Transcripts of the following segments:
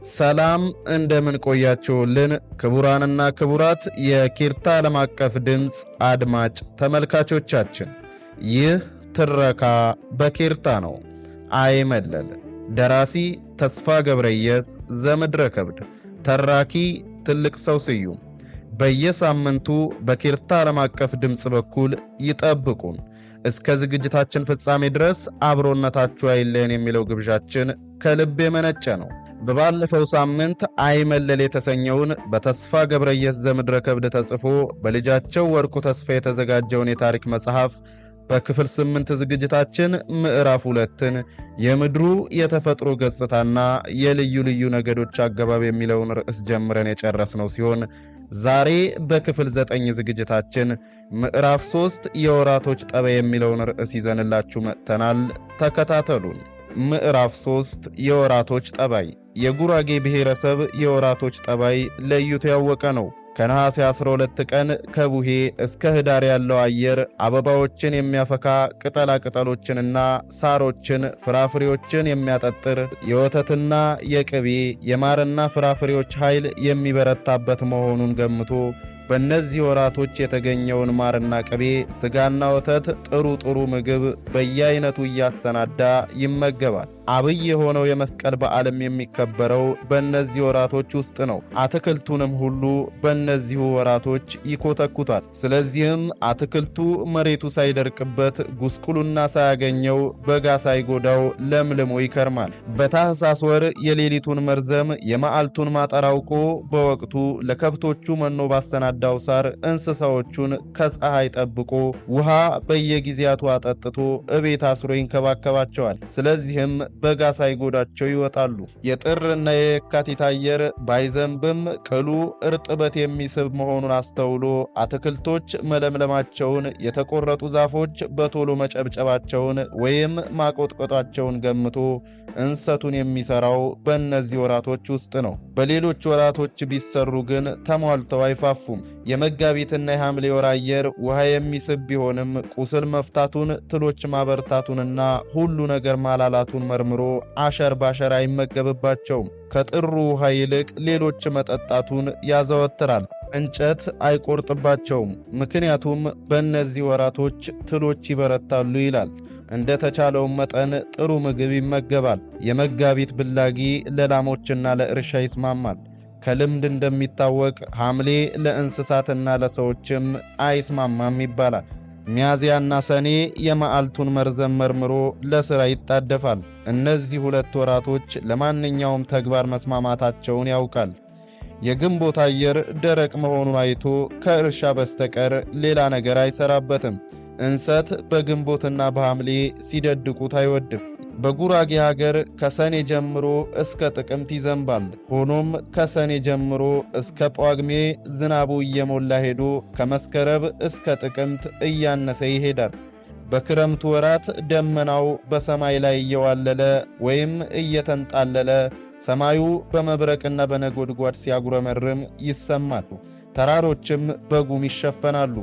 ሰላም እንደምን ቆያችሁልን? ክቡራንና ክቡራት የኪርታ ዓለም አቀፍ ድምፅ አድማጭ ተመልካቾቻችን፣ ይህ ትረካ በኪርታ ነው። አይመለል። ደራሲ ተስፋ ገብረየስ ዘምድረ ከብድ፣ ተራኪ ትልቅ ሰው ስዩም። በየሳምንቱ በኪርታ ዓለም አቀፍ ድምፅ በኩል ይጠብቁን። እስከ ዝግጅታችን ፍጻሜ ድረስ አብሮነታችሁ አይለየን የሚለው ግብዣችን ከልብ የመነጨ ነው። በባለፈው ሳምንት አይመለል የተሰኘውን በተስፋ ገብረየስ ዘምድረ ከብድ ተጽፎ በልጃቸው ወርቁ ተስፋ የተዘጋጀውን የታሪክ መጽሐፍ በክፍል 8 ዝግጅታችን ምዕራፍ 2ን የምድሩ የተፈጥሮ ገጽታና የልዩ ልዩ ነገዶች አገባብ የሚለውን ርዕስ ጀምረን የጨረስነው ሲሆን ዛሬ በክፍል 9 ዝግጅታችን ምዕራፍ 3 የወራቶች ጠባይ የሚለውን ርዕስ ይዘንላችሁ መጥተናል። ተከታተሉን። ምዕራፍ 3 የወራቶች ጠባይ። የጉራጌ ብሔረሰብ የወራቶች ጠባይ ለይቶ ያወቀ ነው። ከነሐሴ 12 ቀን ከቡሄ እስከ ህዳር ያለው አየር አበባዎችን የሚያፈካ ቅጠላ ቅጠሎችንና ሳሮችን፣ ፍራፍሬዎችን የሚያጠጥር የወተትና የቅቤ የማርና ፍራፍሬዎች ኃይል የሚበረታበት መሆኑን ገምቶ በእነዚህ ወራቶች የተገኘውን ማርና ቅቤ፣ ስጋና ወተት፣ ጥሩ ምግብ በየአይነቱ እያሰናዳ ይመገባል። አብይ የሆነው የመስቀል በዓልም የሚከበረው በእነዚህ ወራቶች ውስጥ ነው። አትክልቱንም ሁሉ በእነዚሁ ወራቶች ይኮተኩታል። ስለዚህም አትክልቱ መሬቱ ሳይደርቅበት ጉስቁልና ሳያገኘው በጋ ሳይጎዳው ለምልሞ ይከርማል። በታኅሳስ ወር የሌሊቱን መርዘም የመዓልቱን ማጠር አውቆ በወቅቱ ለከብቶቹ መኖ ባሰናዳው ሳር እንስሳዎቹን ከፀሐይ ጠብቆ ውሃ በየጊዜያቱ አጠጥቶ እቤት አስሮ ይንከባከባቸዋል። ስለዚህም በጋ ሳይጎዳቸው ይወጣሉ። የጥርና የየካቲት አየር ባይዘንብም ቅሉ እርጥበት የሚስብ መሆኑን አስተውሎ አትክልቶች መለምለማቸውን፣ የተቆረጡ ዛፎች በቶሎ መጨብጨባቸውን ወይም ማቆጥቆጣቸውን ገምቶ እንሰቱን የሚሰራው በእነዚህ ወራቶች ውስጥ ነው። በሌሎች ወራቶች ቢሰሩ ግን ተሟልተው አይፋፉም። የመጋቢትና የሐምሌ ወር አየር ውሃ የሚስብ ቢሆንም ቁስል መፍታቱን፣ ትሎች ማበርታቱንና ሁሉ ነገር ማላላቱን መርምሮ አሸር ባሸር አይመገብባቸውም። ከጥሩ ውሃ ይልቅ ሌሎች መጠጣቱን ያዘወትራል። እንጨት አይቆርጥባቸውም፣ ምክንያቱም በእነዚህ ወራቶች ትሎች ይበረታሉ ይላል። እንደ ተቻለው መጠን ጥሩ ምግብ ይመገባል። የመጋቢት ብላጊ ለላሞችና ለእርሻ ይስማማል። ከልምድ እንደሚታወቅ ሐምሌ ለእንስሳትና ለሰዎችም አይስማማም ይባላል። ሚያዝያና ሰኔ የመዓልቱን መርዘም መርምሮ ለሥራ ይጣደፋል። እነዚህ ሁለት ወራቶች ለማንኛውም ተግባር መስማማታቸውን ያውቃል። የግንቦት አየር ደረቅ መሆኑን አይቶ ከእርሻ በስተቀር ሌላ ነገር አይሰራበትም። እንሰት በግንቦትና በሐምሌ ሲደድቁት አይወድም። በጉራጌ ሀገር ከሰኔ ጀምሮ እስከ ጥቅምት ይዘንባል። ሆኖም ከሰኔ ጀምሮ እስከ ጳጉሜ ዝናቡ እየሞላ ሄዶ ከመስከረም እስከ ጥቅምት እያነሰ ይሄዳል። በክረምቱ ወራት ደመናው በሰማይ ላይ እየዋለለ ወይም እየተንጣለለ ሰማዩ በመብረቅና በነጎድጓድ ሲያጉረመርም ይሰማል። ተራሮችም በጉም ይሸፈናሉ።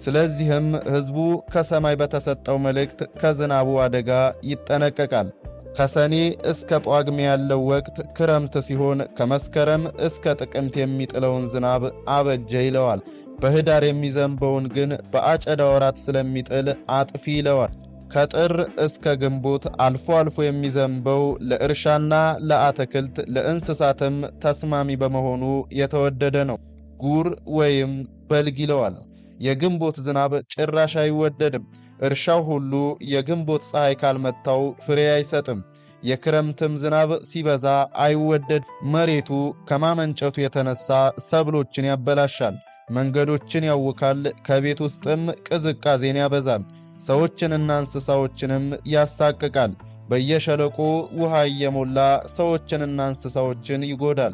ስለዚህም ሕዝቡ ከሰማይ በተሰጠው መልእክት ከዝናቡ አደጋ ይጠነቀቃል። ከሰኔ እስከ ጳጉሜ ያለው ወቅት ክረምት ሲሆን ከመስከረም እስከ ጥቅምት የሚጥለውን ዝናብ አበጀ ይለዋል። በህዳር የሚዘንበውን ግን በአጨዳ ወራት ስለሚጥል አጥፊ ይለዋል። ከጥር እስከ ግንቦት አልፎ አልፎ የሚዘንበው ለእርሻና ለአትክልት ለእንስሳትም ተስማሚ በመሆኑ የተወደደ ነው። ጉር ወይም በልግ ይለዋል። የግንቦት ዝናብ ጭራሽ አይወደድም። እርሻው ሁሉ የግንቦት ፀሐይ ካልመታው ፍሬ አይሰጥም። የክረምትም ዝናብ ሲበዛ አይወደድ። መሬቱ ከማመንጨቱ የተነሳ ሰብሎችን ያበላሻል፣ መንገዶችን ያውካል፣ ከቤት ውስጥም ቅዝቃዜን ያበዛል፣ ሰዎችንና እንስሳዎችንም ያሳቅቃል። በየሸለቆ ውሃ እየሞላ ሰዎችንና እንስሳዎችን ይጎዳል።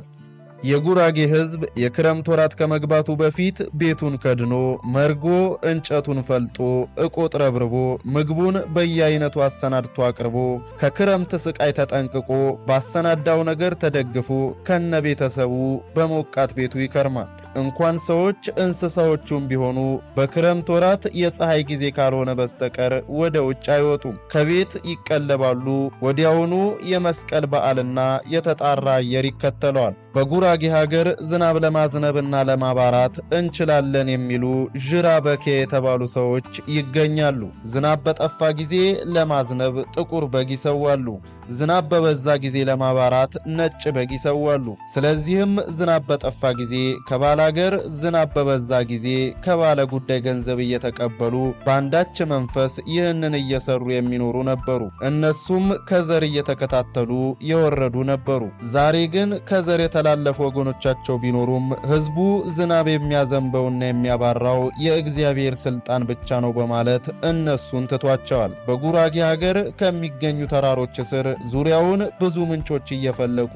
የጉራጌ ሕዝብ የክረምት ወራት ከመግባቱ በፊት ቤቱን ከድኖ መርጎ እንጨቱን ፈልጦ እቆጥ ረብርቦ ምግቡን በየአይነቱ አሰናድቶ አቅርቦ ከክረምት ስቃይ ተጠንቅቆ ባሰናዳው ነገር ተደግፎ ከነ ቤተሰቡ በሞቃት ቤቱ ይከርማል። እንኳን ሰዎች እንስሳዎቹም ቢሆኑ በክረምት ወራት የፀሐይ ጊዜ ካልሆነ በስተቀር ወደ ውጭ አይወጡም። ከቤት ይቀለባሉ። ወዲያውኑ የመስቀል በዓልና የተጣራ አየር ይከተለዋል። በጉራጌ ሀገር ዝናብ ለማዝነብና ለማባራት እንችላለን የሚሉ ዥራ በኬ የተባሉ ሰዎች ይገኛሉ። ዝናብ በጠፋ ጊዜ ለማዝነብ ጥቁር በግ ይሰዋሉ። ዝናብ በበዛ ጊዜ ለማባራት ነጭ በግ ይሰዋሉ። ስለዚህም ዝናብ በጠፋ ጊዜ ከባለ ሀገር፣ ዝናብ በበዛ ጊዜ ከባለ ጉዳይ ገንዘብ እየተቀበሉ በአንዳች መንፈስ ይህንን እየሰሩ የሚኖሩ ነበሩ። እነሱም ከዘር እየተከታተሉ የወረዱ ነበሩ። ዛሬ ግን ከዘር የተላለፉ ወገኖቻቸው ቢኖሩም ሕዝቡ ዝናብ የሚያዘንበውና የሚያባራው የእግዚአብሔር ስልጣን ብቻ ነው በማለት እነሱን ትቷቸዋል። በጉራጌ ሀገር ከሚገኙ ተራሮች ስር ዙሪያውን ብዙ ምንጮች እየፈለቁ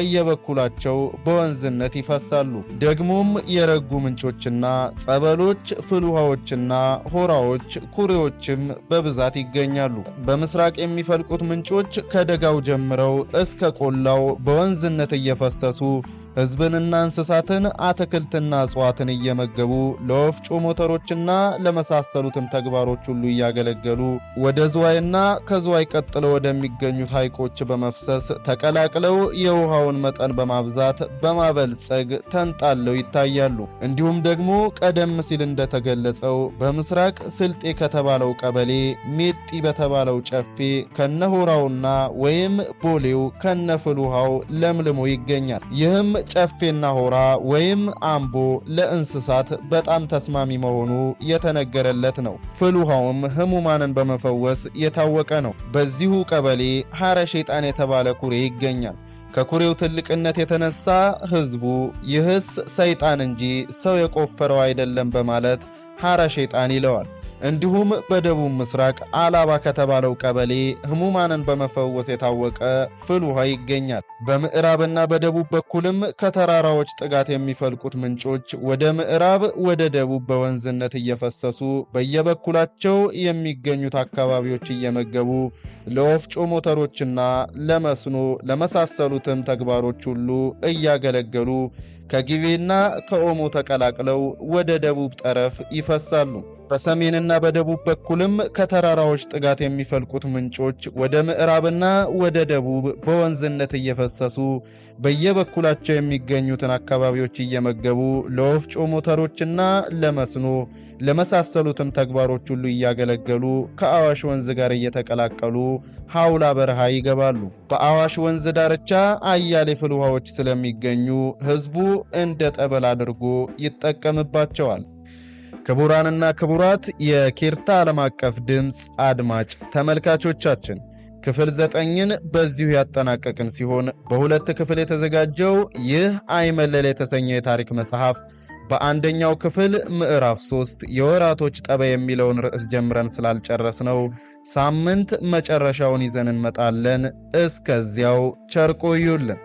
በየበኩላቸው በወንዝነት ይፈሳሉ። ደግሞም የረጉ ምንጮችና ጸበሎች፣ ፍል ውሃዎችና ሆራዎች፣ ኩሬዎችም በብዛት ይገኛሉ። በምስራቅ የሚፈልቁት ምንጮች ከደጋው ጀምረው እስከ ቆላው በወንዝነት እየፈሰሱ ሕዝብንና እንስሳትን አትክልትና እጽዋትን እየመገቡ ለወፍጮ ሞተሮችና ለመሳሰሉትም ተግባሮች ሁሉ እያገለገሉ ወደ ዝዋይና ከዝዋይ ቀጥለው ወደሚገኙት ሐይቆች በመፍሰስ ተቀላቅለው የውሃውን መጠን በማብዛት በማበልጸግ ተንጣለው ይታያሉ። እንዲሁም ደግሞ ቀደም ሲል እንደተገለጸው በምስራቅ ስልጤ ከተባለው ቀበሌ ሜጢ በተባለው ጨፌ ከነሆራውና ወይም ቦሌው ከነፍል ውሃው ለምልሞ ይገኛል። ይህም ጨፌና ሆራ ወይም አምቦ ለእንስሳት በጣም ተስማሚ መሆኑ የተነገረለት ነው። ፍል ውሃውም ህሙማንን በመፈወስ የታወቀ ነው። በዚሁ ቀበሌ ሐረ ሸይጣን የተባለ ኩሬ ይገኛል። ከኩሬው ትልቅነት የተነሳ ህዝቡ ይህስ ሰይጣን እንጂ ሰው የቆፈረው አይደለም በማለት ሐረ ሸይጣን ይለዋል። እንዲሁም በደቡብ ምስራቅ አላባ ከተባለው ቀበሌ ህሙማንን በመፈወስ የታወቀ ፍል ውሃ ይገኛል። በምዕራብና በደቡብ በኩልም ከተራራዎች ጥጋት የሚፈልቁት ምንጮች ወደ ምዕራብ ወደ ደቡብ በወንዝነት እየፈሰሱ በየበኩላቸው የሚገኙት አካባቢዎች እየመገቡ ለወፍጮ ሞተሮችና ለመስኖ ለመሳሰሉትም ተግባሮች ሁሉ እያገለገሉ ከጊቤና ከኦሞ ተቀላቅለው ወደ ደቡብ ጠረፍ ይፈሳሉ። በሰሜንና በደቡብ በኩልም ከተራራዎች ጥጋት የሚፈልቁት ምንጮች ወደ ምዕራብና ወደ ደቡብ በወንዝነት እየፈሰሱ በየበኩላቸው የሚገኙትን አካባቢዎች እየመገቡ ለወፍጮ ሞተሮችና ለመስኖ ለመሳሰሉትም ተግባሮች ሁሉ እያገለገሉ ከአዋሽ ወንዝ ጋር እየተቀላቀሉ ሐውላ በረሃ ይገባሉ። በአዋሽ ወንዝ ዳርቻ አያሌ ፍል ውሃዎች ስለሚገኙ ሕዝቡ እንደ ጠበል አድርጎ ይጠቀምባቸዋል። ክቡራንና ክቡራት የኬርታ ዓለም አቀፍ ድምፅ አድማጭ ተመልካቾቻችን ክፍል 9ን በዚሁ ያጠናቀቅን ሲሆን በሁለት ክፍል የተዘጋጀው ይህ አይመለል የተሰኘው የታሪክ መጽሐፍ በአንደኛው ክፍል ምዕራፍ 3 የወራቶች ጠባይ የሚለውን ርዕስ ጀምረን ስላልጨረስነው ሳምንት መጨረሻውን ይዘን እንመጣለን። እስከዚያው ቸር ቆዩልን።